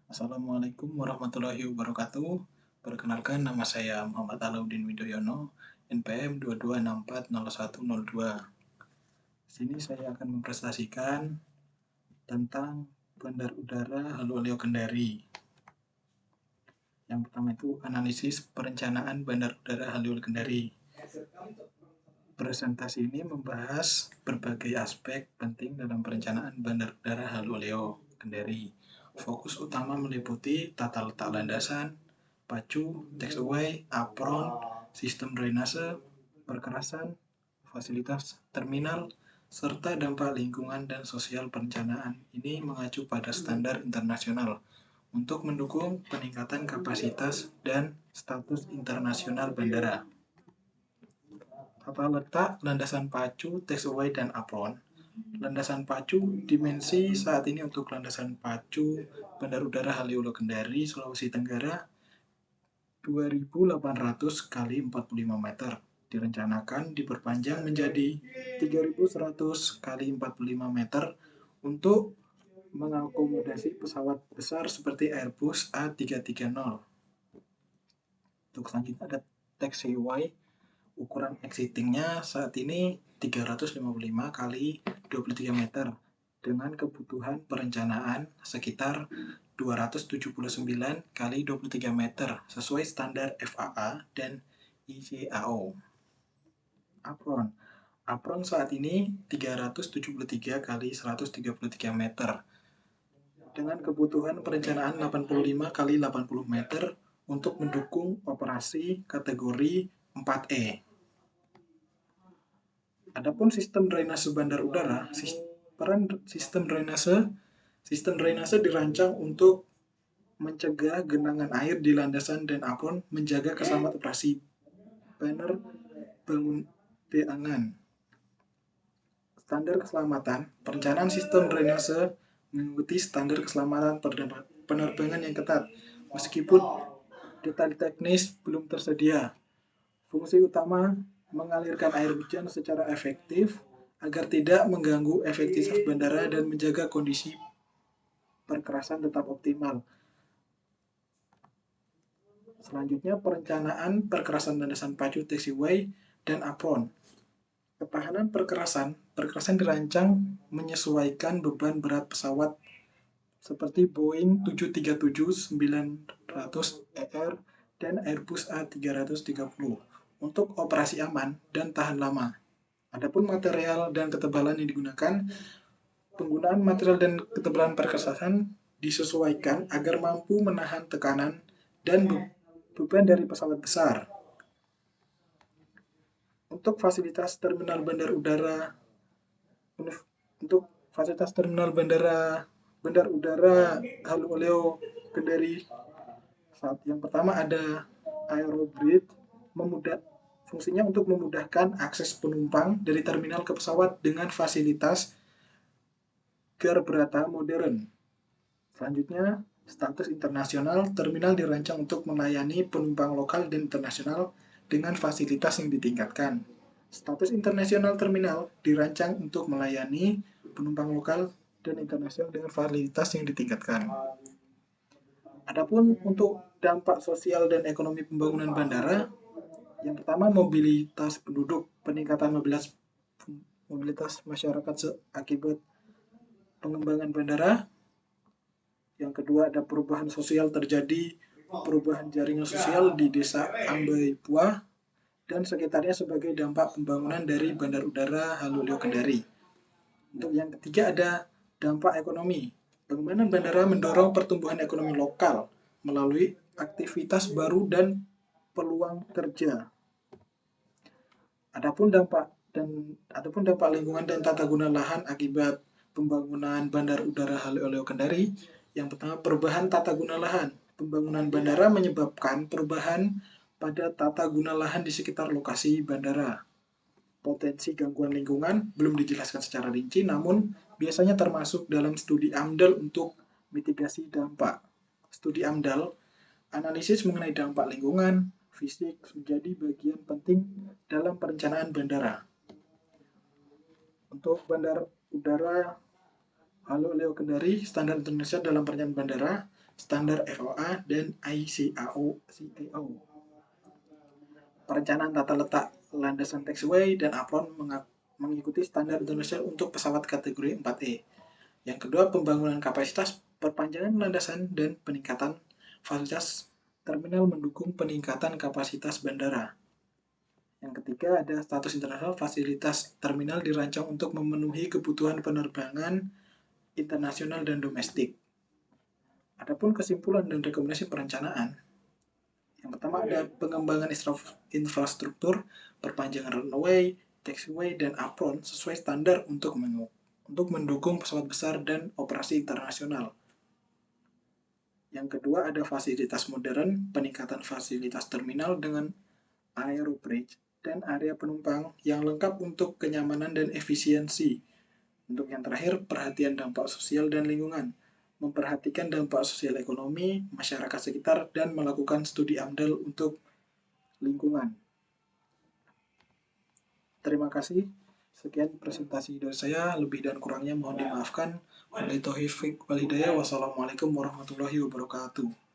Assalamualaikum warahmatullahi wabarakatuh. Perkenalkan, nama saya Muhammad Alauddin Widoyono, NPM 22640102. Di sini saya akan mempresentasikan tentang Bandar Udara Haluoleo Kendari. Yang pertama itu analisis perencanaan Bandar Udara Haluoleo Kendari. Presentasi ini membahas berbagai aspek penting dalam perencanaan Bandar Udara Haluoleo Kendari. Fokus utama meliputi tata letak landasan, pacu, taxiway, apron, sistem drainase, perkerasan, fasilitas terminal, serta dampak lingkungan dan sosial perencanaan. Ini mengacu pada standar internasional untuk mendukung peningkatan kapasitas dan status internasional bandara. Tata letak landasan pacu, taxiway, dan apron. Landasan pacu, dimensi saat ini untuk landasan pacu Bandar Udara Haluoleo Kendari, Sulawesi Tenggara, 2.800 kali 45 meter. Direncanakan diperpanjang menjadi 3.100 kali 45 meter untuk mengakomodasi pesawat besar seperti Airbus A330. Untuk selanjutnya ada taxiway. Ukuran exitingnya saat ini 355 kali 23 meter dengan kebutuhan perencanaan sekitar 279 kali 23 meter sesuai standar FAA dan ICAO. Apron. Apron saat ini 373 kali 133 meter dengan kebutuhan perencanaan 85 kali 80 meter untuk mendukung operasi kategori 4E. Adapun sistem drainase bandar udara, sistem drainase dirancang untuk mencegah genangan air di landasan dan apron, menjaga keselamatan operasi penerbangan. Standar keselamatan, perencanaan sistem drainase mengikuti standar keselamatan penerbangan yang ketat, meskipun detail teknis belum tersedia. Fungsi utama mengalirkan air hujan secara efektif agar tidak mengganggu efektivitas bandara dan menjaga kondisi perkerasan tetap optimal. Selanjutnya, perencanaan perkerasan landasan pacu, taxiway, dan apron. Ketahanan perkerasan dirancang menyesuaikan beban berat pesawat seperti Boeing 737-900ER dan Airbus A330 untuk operasi aman dan tahan lama. Adapun material dan ketebalan yang digunakan, penggunaan material dan ketebalan perkerasan disesuaikan agar mampu menahan tekanan dan beban dari pesawat besar. Untuk fasilitas terminal bandar udara Bandar Udara Haluoleo Kendari, yang pertama ada aerobridge, fungsinya untuk memudahkan akses penumpang dari terminal ke pesawat dengan fasilitas gerbrata modern. Selanjutnya, status internasional, terminal dirancang untuk melayani penumpang lokal dan internasional dengan fasilitas yang ditingkatkan. Status internasional terminal dirancang untuk melayani penumpang lokal dan internasional dengan fasilitas yang ditingkatkan. Adapun untuk dampak sosial dan ekonomi pembangunan bandara, yang pertama mobilitas penduduk, peningkatan mobilitas masyarakat akibat pengembangan bandara. Yang kedua ada perubahan sosial, terjadi perubahan jaringan sosial di desa Ambaipua dan sekitarnya sebagai dampak pembangunan dari Bandar Udara Haluoleo Kendari. Untuk yang ketiga ada dampak ekonomi. Pengembangan bandara mendorong pertumbuhan ekonomi lokal melalui aktivitas baru dan peluang kerja. Adapun dampak lingkungan dan tata guna lahan akibat pembangunan Bandar Udara Haluoleo Kendari. Yang pertama, perubahan tata guna lahan. Pembangunan bandara menyebabkan perubahan pada tata guna lahan di sekitar lokasi bandara. Potensi gangguan lingkungan belum dijelaskan secara rinci, namun biasanya termasuk dalam studi AMDAL untuk mitigasi dampak. Studi AMDAL, analisis mengenai dampak lingkungan, fisik menjadi bagian penting dalam perencanaan bandara. Untuk Bandar Udara Haluoleo Kendari, standar internasional dalam perencanaan bandara, standar FOA, dan ICAO. Perencanaan tata letak landasan taxiway dan apron mengikuti standar internasional untuk pesawat kategori 4E. Yang kedua, pembangunan kapasitas, perpanjangan landasan, dan peningkatan fasilitas terminal mendukung peningkatan kapasitas bandara. Yang ketiga, ada status internasional, fasilitas terminal dirancang untuk memenuhi kebutuhan penerbangan internasional dan domestik. Adapun kesimpulan dan rekomendasi perencanaan, yang pertama ada pengembangan infrastruktur, perpanjangan runway, taxiway, dan apron sesuai standar untuk mendukung pesawat besar dan operasi internasional. Yang kedua ada fasilitas modern, peningkatan fasilitas terminal dengan aerobridge dan area penumpang yang lengkap untuk kenyamanan dan efisiensi. Untuk yang terakhir, perhatian dampak sosial dan lingkungan, memperhatikan dampak sosial ekonomi, masyarakat sekitar, dan melakukan studi AMDAL untuk lingkungan. Terima kasih. Sekian presentasi dari saya, lebih dan kurangnya mohon dimaafkan. Wabillahi taufiq wal hidayah. Wassalamualaikum warahmatullahi wabarakatuh.